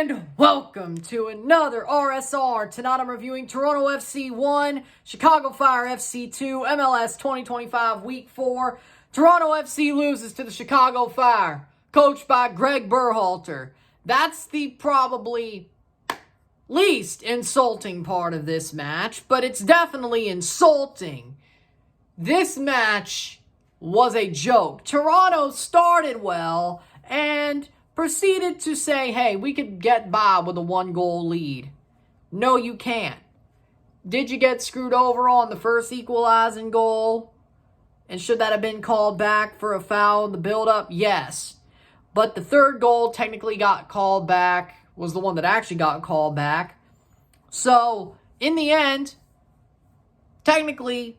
And welcome to another RSR. Tonight I'm reviewing Toronto FC 1, Chicago Fire FC 2, MLS 2025 Week 4. Toronto FC loses to the Chicago Fire, coached by Greg Berhalter. That's the probably least insulting part of this match, but it's definitely insulting. This match was a joke. Toronto started well and proceeded to say, hey, we could get by with a 1-goal lead. No, you can't. Did you get screwed over on the first equalizing goal? And should that have been called back for a foul in the build-up? Yes. But the third goal technically got called back, was the one that actually got called back. So, in the end, technically,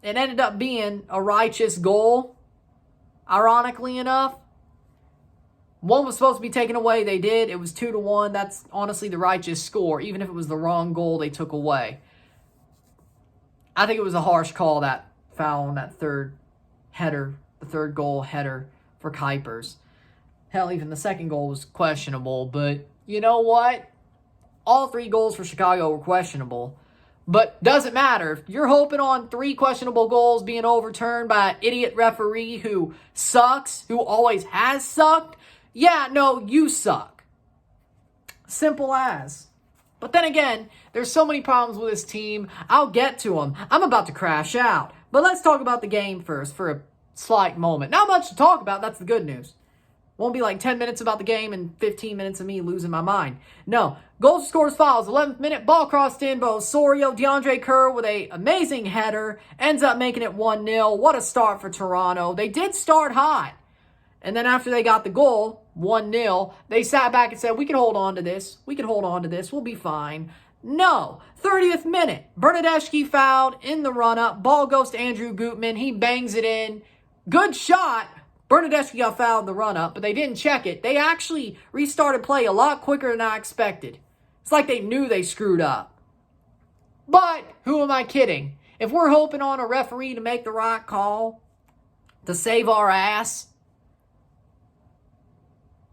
it ended up being a righteous goal, ironically enough. One was supposed to be taken away. They did. It was 2-1. That's honestly the righteous score. Even if it was the wrong goal they took away. I think it was a harsh call, that foul on that third header. The third goal header for Kuipers. Hell, even the second goal was questionable. But you know what? All 3 goals for Chicago were questionable. But doesn't matter. If you're hoping on 3 questionable goals being overturned by an idiot referee who sucks, who always has sucked, yeah, no, you suck. Simple as. But then again, there's so many problems with this team. I'll get to them. I'm about to crash out. But let's talk about the game first for a slight moment. Not much to talk about. That's the good news. Won't be like 10 minutes about the game and 15 minutes of me losing my mind. No. Goals scored as follows. 11th minute, ball crossed in. Osorio, DeAndre Kerr with an amazing header. Ends up making it 1-0. What a start for Toronto. They did start hot. And then after they got the goal, 1-0, they sat back and said, we can hold on to this. We can hold on to this. We'll be fine. No. 30th minute, Bernardeschi fouled in the run-up. Ball goes to Andrew Gutman. He bangs it in. Good shot. Bernardeschi got fouled in the run-up, but they didn't check it. They actually restarted play a lot quicker than I expected. It's like they knew they screwed up. But who am I kidding? If we're hoping on a referee to make the right call, to save our ass,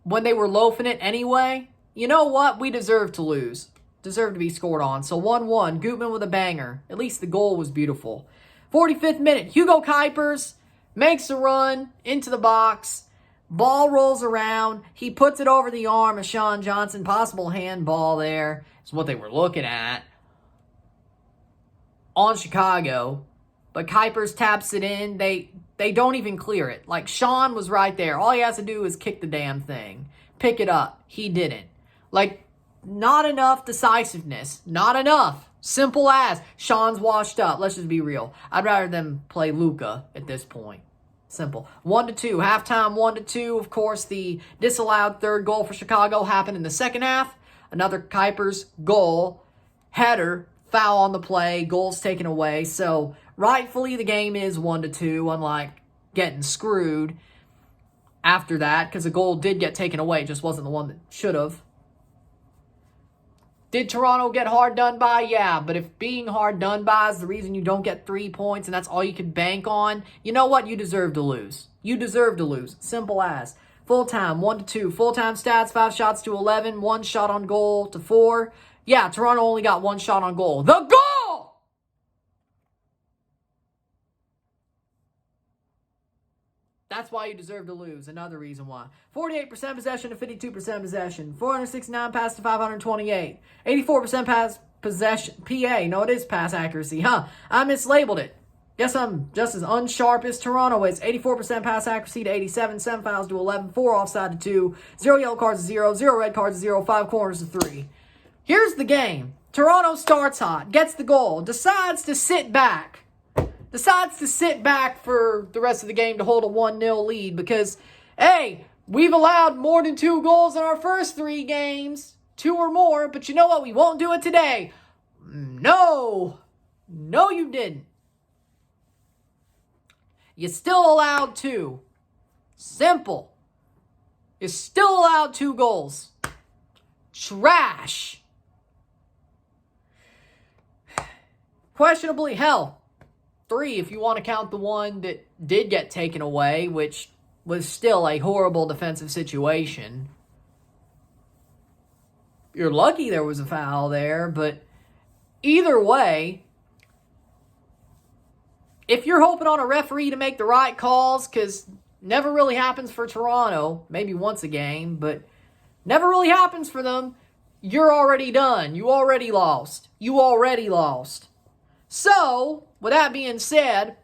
when they were loafing it anyway, you know what? We deserve to lose. Deserve to be scored on. So 1-1. Gutman with a banger. At least the goal was beautiful. 45th minute. Hugo Kuipers makes a run into the box. Ball rolls around. He puts it over the arm of Sean Johnson. Possible handball there. Is what they were looking at on Chicago. But Kuipers taps it in. They don't even clear it. Like, Sean was right there. All he has to do is kick the damn thing. Pick it up. He didn't. Like, not enough decisiveness. Not enough. Simple as. Sean's washed up. Let's just be real. I'd rather them play Luka at this point. Simple. 1-2. Halftime 1-2. Of course, the disallowed third goal for Chicago happened in the second half. Another Kuipers goal. Header. Foul on the play. Goals taken away. So, rightfully, the game is 1-2, unlike getting screwed after that, because a goal did get taken away. It just wasn't the one that should have. Did Toronto get hard done by? Yeah, but if being hard done by is the reason you don't get 3 points and that's all you can bank on, you know what? You deserve to lose. You deserve to lose. Simple as. Full time, 1-2. Full time stats, 5 shots to 11, 1 shot on goal to 4. Yeah, Toronto only got 1 shot on goal. The goal! That's why you deserve to lose. Another reason why. 48% possession to 52% possession. 469 pass to 528. 84% pass possession. PA. No, it is pass accuracy. Huh. I mislabeled it. Guess I'm just as unsharp as Toronto is. 84% pass accuracy to 87. 7 fouls to 11. 4 offside to 2. 0 yellow cards to 0. 0 red cards to 0. 5 corners to 3. Here's the game. Toronto starts hot. Gets the goal. Decides to sit back. Decides to sit back for the rest of the game to hold a 1-0 lead because, hey, we've allowed more than 2 goals in our first 3 games. 2 or more, but you know what? We won't do it today. No. No, you didn't. You still allowed 2. Simple. You're still allowed 2 goals. Trash. Questionably, hell, 3 if you want to count the one that did get taken away, which was still a horrible defensive situation. you're lucky there was a foul there, but either way, if you're hoping on a referee to make the right calls, because never really happens for Toronto, maybe once a game, but never really happens for them, you're already done. You already lost. You already lost. So, with that being said,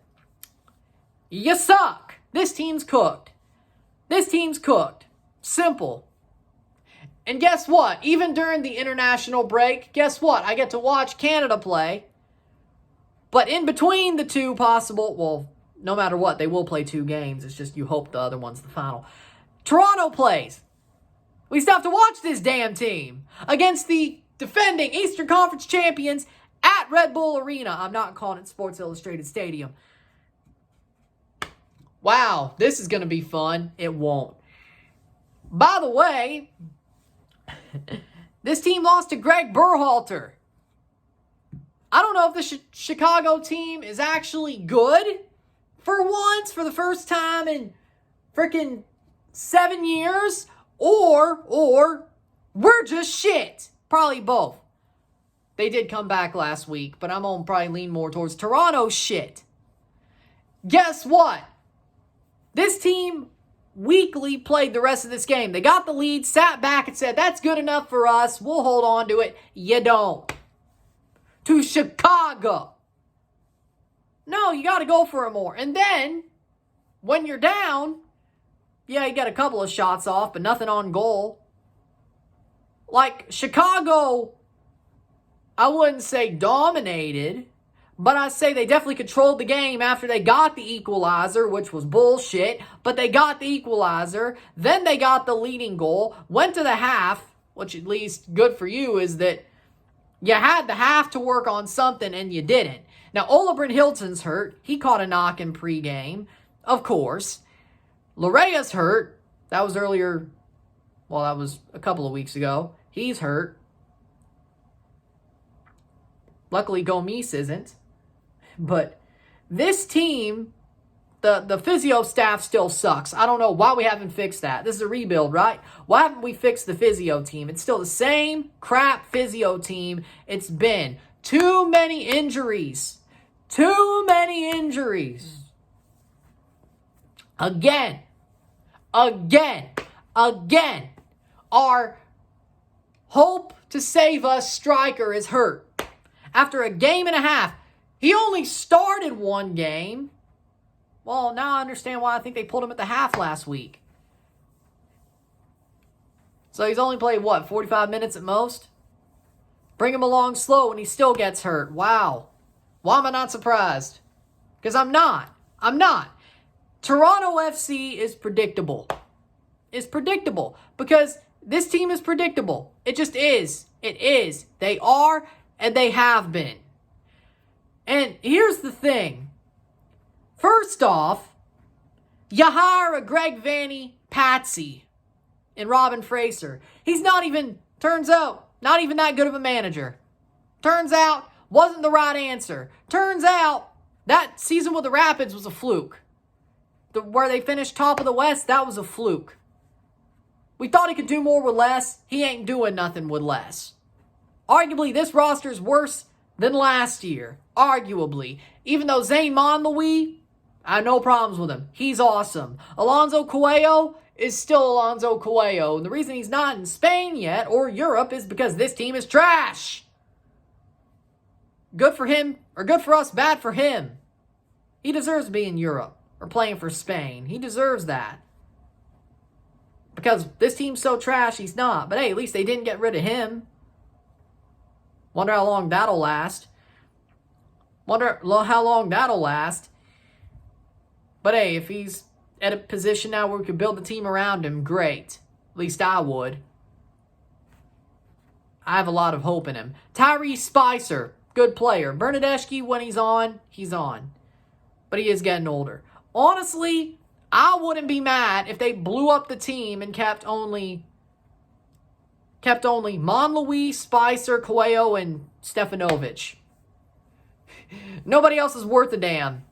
you suck. This team's cooked. This team's cooked. Simple. And guess what? Even during the international break, guess what? I get to watch Canada play. But in between the two possible, well, no matter what, they will play 2 games. It's just you hope the other one's the final. Toronto plays. We still have to watch this damn team against the defending Eastern Conference champions at Red Bull Arena. I'm not calling it Sports Illustrated Stadium. Wow, this is going to be fun. It won't. By the way, this team lost to Greg Berhalter. I don't know if the Chicago team is actually good for once, for the first time in freaking 7 years, or we're just shit. Probably both. They did come back last week, but I'm going to probably lean more towards Toronto shit. Guess what? This team weakly played the rest of this game. They got the lead, sat back and said, that's good enough for us. We'll hold on to it. You don't. To Chicago. No, you got to go for it more. And then, when you're down, yeah, you got a couple of shots off, but nothing on goal. Like, Chicago, I wouldn't say dominated, but I say they definitely controlled the game after they got the equalizer, which was bullshit, but they got the equalizer. Then they got the leading goal, went to the half, which at least good for you is that you had the half to work on something and you didn't. Now, Ola Brynhildsson's hurt. He caught a knock in pregame, of course. Larea's hurt. That was earlier. Well, that was a couple of weeks ago. He's hurt. Luckily, Gomes isn't. But this team, the physio staff still sucks. I don't know why we haven't fixed that. This is a rebuild, right? Why haven't we fixed the physio team? It's still the same crap physio team it's been. Too many injuries. Too many injuries. Again. Our hope to save us striker is hurt. After a game and a half, he only started 1 game. Well, now I understand why I think they pulled him at the half last week. So he's only played, 45 minutes at most? Bring him along slow and he still gets hurt. Wow. Why am I not surprised? Because I'm not. Toronto FC is predictable. It's predictable because this team is predictable. It just is. It is. They are and they have been. And here's the thing. First off, you hire a Greg Vanney patsy in Robin Fraser. He's turns out, not even that good of a manager. Turns out, wasn't the right answer. Turns out, that season with the Rapids was a fluke. Where they finished top of the West, that was a fluke. We thought he could do more with less. He ain't doing nothing with less. Arguably, this roster's worse than last year. Arguably. Even though Zane Monlouis, I have no problems with him. He's awesome. Alonso Cuello is still Alonso Cuello. And the reason he's not in Spain yet or Europe is because this team is trash. Good for him, or good for us, bad for him. He deserves to be in Europe or playing for Spain. He deserves that. Because this team's so trash, he's not. But hey, at least they didn't get rid of him. Wonder how long that'll last. But hey, if he's at a position now where we could build the team around him, great. At least I would. I have a lot of hope in him. Tyrese Spicer, good player. Bernadeschi, when he's on, he's on. But he is getting older. Honestly, I wouldn't be mad if they blew up the team and kept only Monlouis, Spicer, Cuello, and Stefanovic. Nobody else is worth a damn.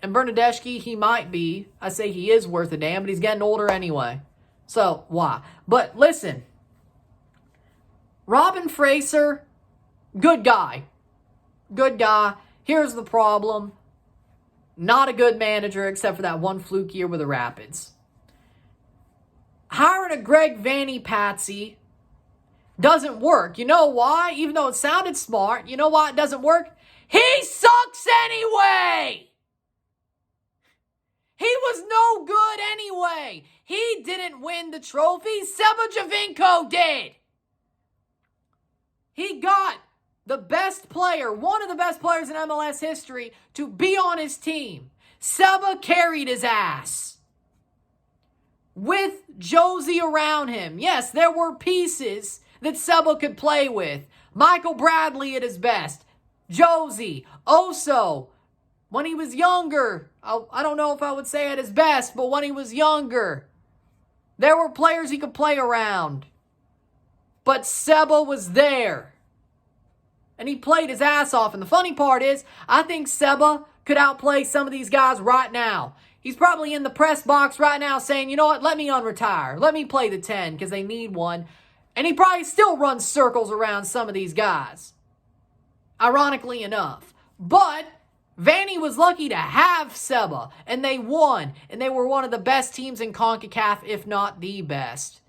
And Bernadeschi, he might be. I say he is worth a damn, but he's getting older anyway. So, why? But listen, Robin Fraser, good guy. Good guy. Here's the problem. Not a good manager except for that one fluke year with the Rapids. Hiring a Greg Vanney patsy doesn't work. You know why? Even though it sounded smart, you know why it doesn't work? He sucks anyway! He was no good anyway. He didn't win the trophy. Seba Giovinco did. He got the best player, one of the best players in MLS history, to be on his team. Seba carried his ass. With Josie around him. Yes, there were pieces that Seba could play with. Michael Bradley at his best. Josie. Oso. When he was younger. I don't know if I would say at his best, but when he was younger. There were players he could play around. But Seba was there. And he played his ass off. And the funny part is, I think Seba could outplay some of these guys right now. He's probably in the press box right now saying, you know what, let me unretire. Let me play the 10 because they need one. And he probably still runs circles around some of these guys. Ironically enough. But Vanney was lucky to have Seba. And they won. And they were one of the best teams in CONCACAF, if not the best.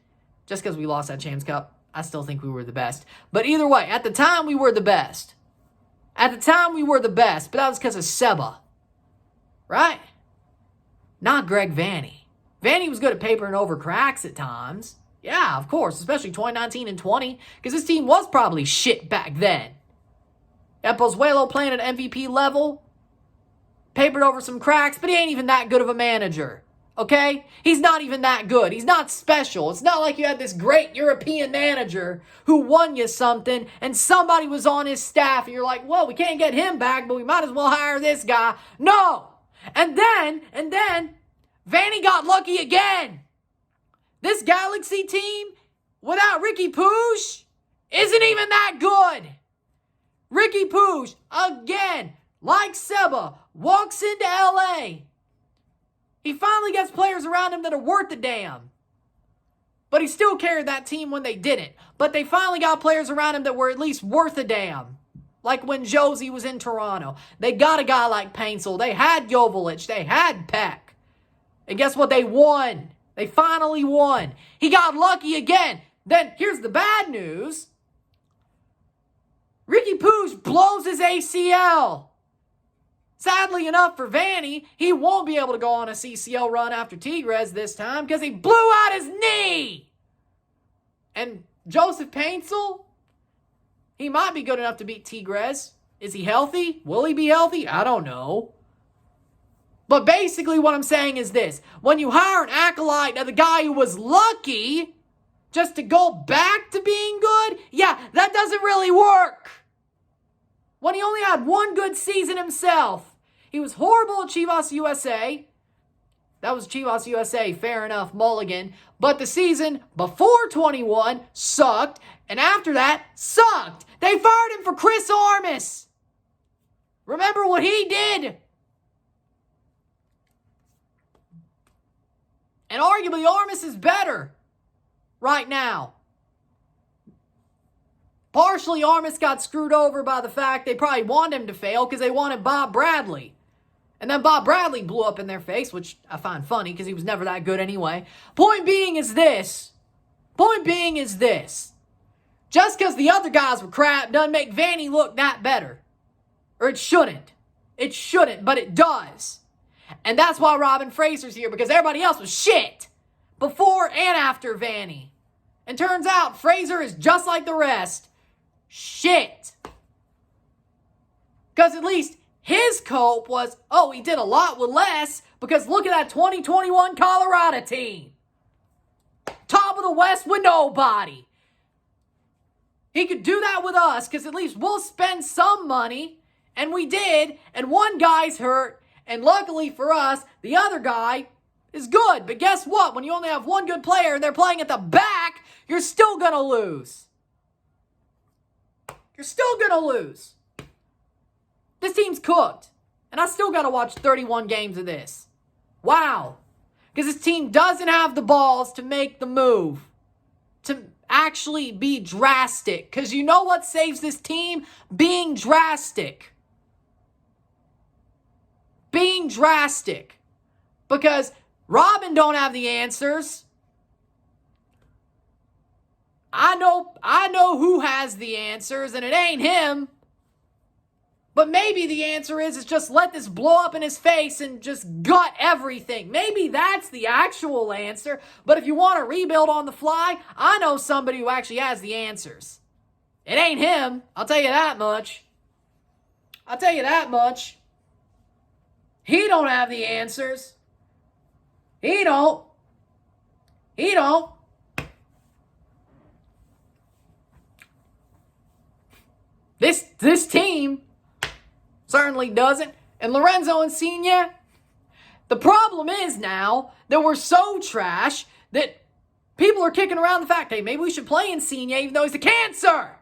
Just because we lost that Champions Cup, I still think we were the best. But either way, at the time, we were the best. At the time, we were the best. But that was because of Seba. Right? Not Greg Vanney. Vanney was good at papering over cracks at times. Yeah, of course. Especially 2019 and 20. Because this team was probably shit back then. Pozuelo playing at MVP level. Papered over some cracks. But he ain't even that good of a manager. Okay? He's not even that good. He's not special. It's not like you had this great European manager who won you something and somebody was on his staff and you're like, well, we can't get him back, but we might as well hire this guy. No! And then, Vanney got lucky again. This Galaxy team, without Ricky Puig, isn't even that good. Ricky Puig, again, like Seba, walks into LA. He finally gets players around him that are worth a damn. But he still carried that team when they didn't. But they finally got players around him that were at least worth a damn. Like when Josie was in Toronto. They got a guy like Paintsel. They had Joveljic. They had Peck. And guess what? They won. They finally won. He got lucky again. Then, here's the bad news. Ricky Puig blows his ACL. Sadly enough for Vanney, he won't be able to go on a CCL run after Tigres this time because he blew out his knee. And Joseph Paintsel, he might be good enough to beat Tigres. Is he healthy? Will he be healthy? I don't know. But basically what I'm saying is this. When you hire an acolyte of the guy who was lucky just to go back to being good, yeah, that doesn't really work. When he only had one good season himself. He was horrible at Chivas USA. That was Chivas USA, fair enough, mulligan. But the season before 21 sucked. And after that, sucked. They fired him for Chris Armas. Remember what he did? And arguably Armas is better right now. Partially, Armas got screwed over by the fact they probably wanted him to fail because they wanted Bob Bradley. And then Bob Bradley blew up in their face, which I find funny because he was never that good anyway. Point being is this. Just because the other guys were crap doesn't make Vanney look that better. Or it shouldn't. It shouldn't, but it does. And that's why Robin Fraser's here, because everybody else was shit. Before and after Vanney. And turns out Fraser is just like the rest. Shit. Because at least his cope was, oh, he did a lot with less, because look at that 2021 Colorado team. Top of the West with nobody. He could do that with us, because at least we'll spend some money, and we did, and one guy's hurt, and luckily for us, the other guy is good. But guess what? When you only have one good player and they're playing at the back, you're still going to lose. You're still going to lose. This team's cooked. And I still got to watch 31 games of this. Wow. Because this team doesn't have the balls to make the move. To actually be drastic. Because you know what saves this team? Being drastic. Being drastic. Because Robin don't have the answers. I know who has the answers, and it ain't him. But maybe the answer is just let this blow up in his face and just gut everything. Maybe that's the actual answer. But if you want to rebuild on the fly, I know somebody who actually has the answers. It ain't him. I'll tell you that much. I'll tell you that much. He don't have the answers. He don't. He don't. This team certainly doesn't. And Lorenzo Insigne, the problem is now that we're so trash that people are kicking around the fact, hey, maybe we should play Insigne even though he's a cancer.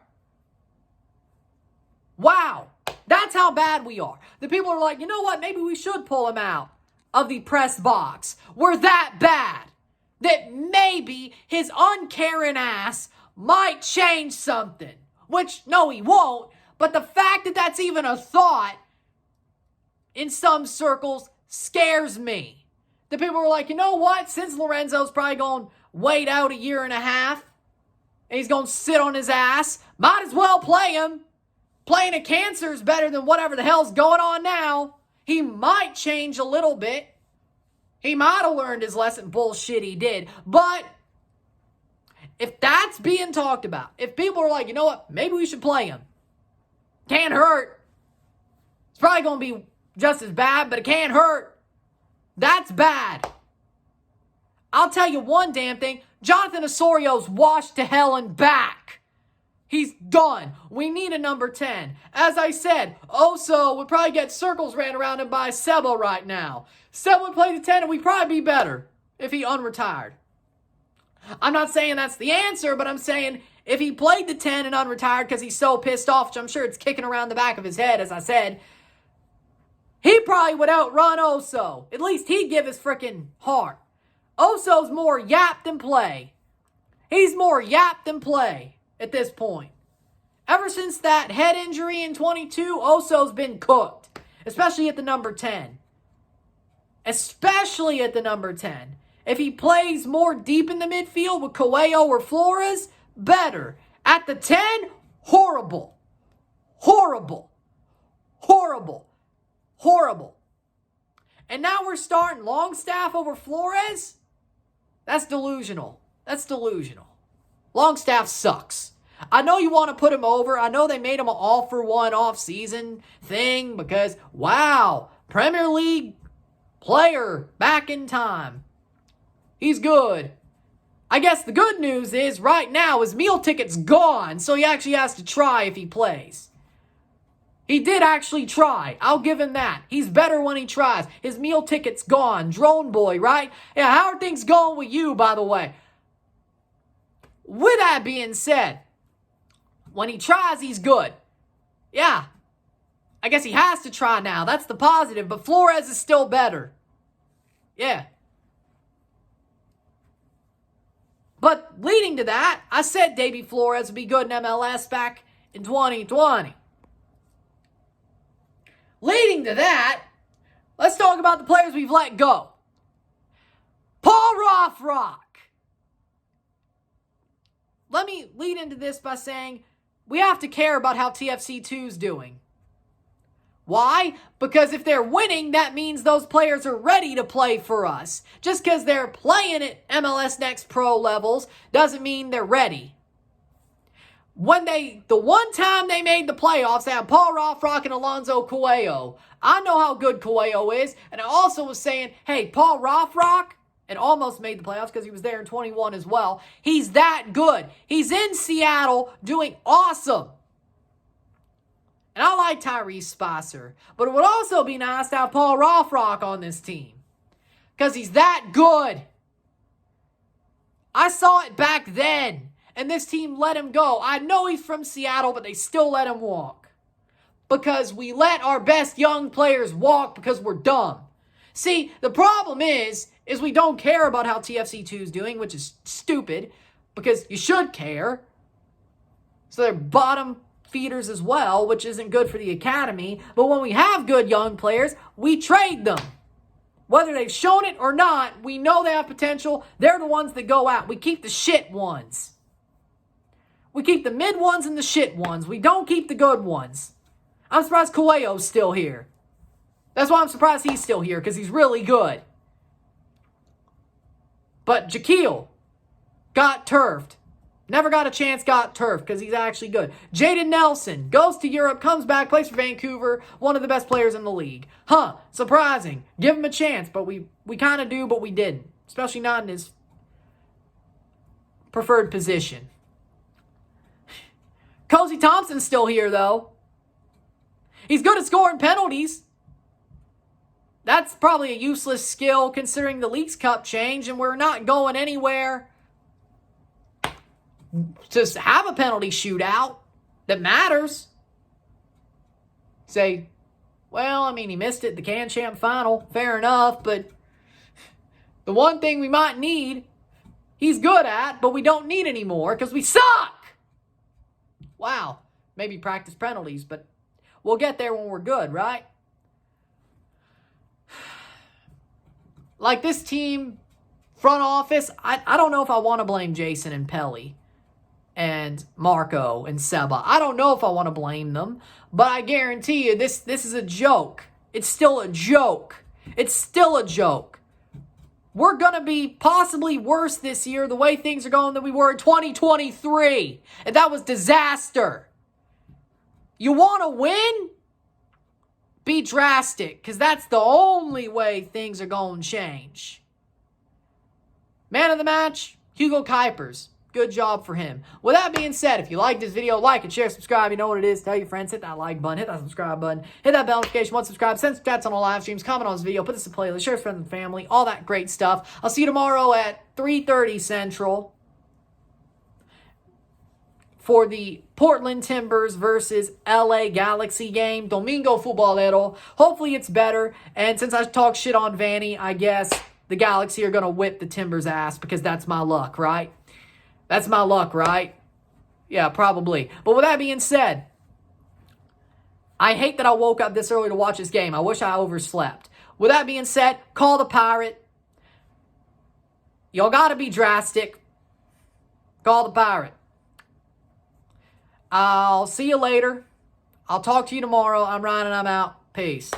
Wow. That's how bad we are. The people are like, you know what? Maybe we should pull him out of the press box. We're that bad that maybe his uncaring ass might change something. Which, no, he won't. But the fact that that's even a thought in some circles scares me. The people are like, you know what? Since Lorenzo's probably going to wait out a year and a half, and he's going to sit on his ass, might as well play him. Playing a cancer is better than whatever the hell's going on now. He might change a little bit. He might have learned his lesson. Bullshit, he did. But if that's being talked about, if people are like, you know what, maybe we should play him. Can't hurt. It's probably going to be just as bad, but it can't hurt. That's bad. I'll tell you one damn thing. Jonathan Osorio's washed to hell and back. He's done. We need a number 10. As I said, Oso would probably get circles ran around him by Sebo right now. Sebo would play the 10 and we'd probably be better if he unretired. I'm not saying that's the answer, but I'm saying if he played the 10 and unretired because he's so pissed off, which I'm sure it's kicking around the back of his head, as I said, he probably would outrun Oso. At least he'd give his freaking heart. Oso's more yap than play. He's more yap than play at this point. Ever since that head injury in 22, Oso's been cooked. Especially at the number 10. Especially at the number 10. If he plays more deep in the midfield with Coelho or Flores, better. At the 10, horrible. Horrible. Horrible. Horrible. And now we're starting Longstaff over Flores? That's delusional. That's delusional. Longstaff sucks. I know you want to put him over. I know they made him an all-for-one off-season thing because, wow, Premier League player back in time. He's good. I guess the good news is right now his meal ticket's gone, so he actually has to try if he plays. He did actually try. I'll give him that. He's better when he tries. His meal ticket's gone. Drone boy, right? Yeah, how are things going with you, by the way? With that being said, when he tries, he's good. Yeah. I guess he has to try now. That's the positive, but Flores is still better. Yeah. But leading to that, I said Davy Flores would be good in MLS back in 2020. Leading to that, let's talk about the players we've let go. Paul Rothrock. Let me lead into this by saying we have to care about how TFC2's doing. Why? Because if they're winning, that means those players are ready to play for us. Just because they're playing at MLS Next Pro levels doesn't mean they're ready. The one time they made the playoffs, they had Paul Rothrock and Alonso Coelho. I know how good Coelho is, and I also was saying, hey, Paul Rothrock, and almost made the playoffs because he was there in 21 as well. He's that good. He's in Seattle doing awesome. And I like Tyrese Spicer. But it would also be nice to have Paul Rothrock on this team. Because he's that good. I saw it back then. And this team let him go. I know he's from Seattle, but they still let him walk. Because we let our best young players walk because we're dumb. See, the problem is we don't care about how TFC2 is doing, which is stupid. because you should care. So they're bottom feeders as well, which isn't good for the academy. But when we have good young players, we trade them. Whether they've shown it or not, we know they have potential. They're the ones that go out. We keep the shit ones. We keep the mid ones and the shit ones. We don't keep the good ones. I'm surprised Coelho's still here. That's why I'm surprised he's still here, because he's really good. But Jaquil got turfed. Never got a chance, got turfed, because he's actually good. Jaden Nelson goes to Europe, comes back, plays for Vancouver, one of the best players in the league. Surprising. Give him a chance, but we kind of do, but we didn't. Especially not in his preferred position. Cozy Thompson's still here, though. He's good at scoring penalties. That's probably a useless skill considering the Leagues Cup change, and we're not going anywhere to have a penalty shootout that matters. Say, well, I mean, he missed it, the Can Champ final. Fair enough, but the one thing we might need, he's good at, but we don't need anymore because we suck. Wow. Maybe practice penalties, but we'll get there when we're good, right? Like this team, front office, I don't know if I want to blame Jason and Pelly and Marco and Seba. I don't know if I want to blame them, but I guarantee you this is a joke. It's still a joke. It's still a joke. We're going to be possibly worse this year the way things are going than we were in 2023. And that was disaster. You want to win? Be drastic, because that's the only way things are going to change. Man of the match, Hugo Kuipers. Good job for him. With that being said, if you like this video, like it, share, subscribe. You know what it is. Tell your friends. Hit that like button. Hit that subscribe button. Hit that bell notification. Once subscribed. Send stats on all live streams. Comment on this video. Put this in playlist. Share with friends and family. All that great stuff. I'll see you tomorrow at 3:30 Central for the Portland Timbers versus LA Galaxy game. Domingo Futbolero. Hopefully it's better. And since I talk shit on Vanny, I guess the Galaxy are going to whip the Timbers' ass because that's my luck, right? That's my luck, right? Yeah, probably. But with that being said, I hate that I woke up this early to watch this game. I wish I overslept. With that being said, call the Pirate. Y'all got to be drastic. Call the Pirate. I'll see you later. I'll talk to you tomorrow. I'm Ryan and I'm out. Peace.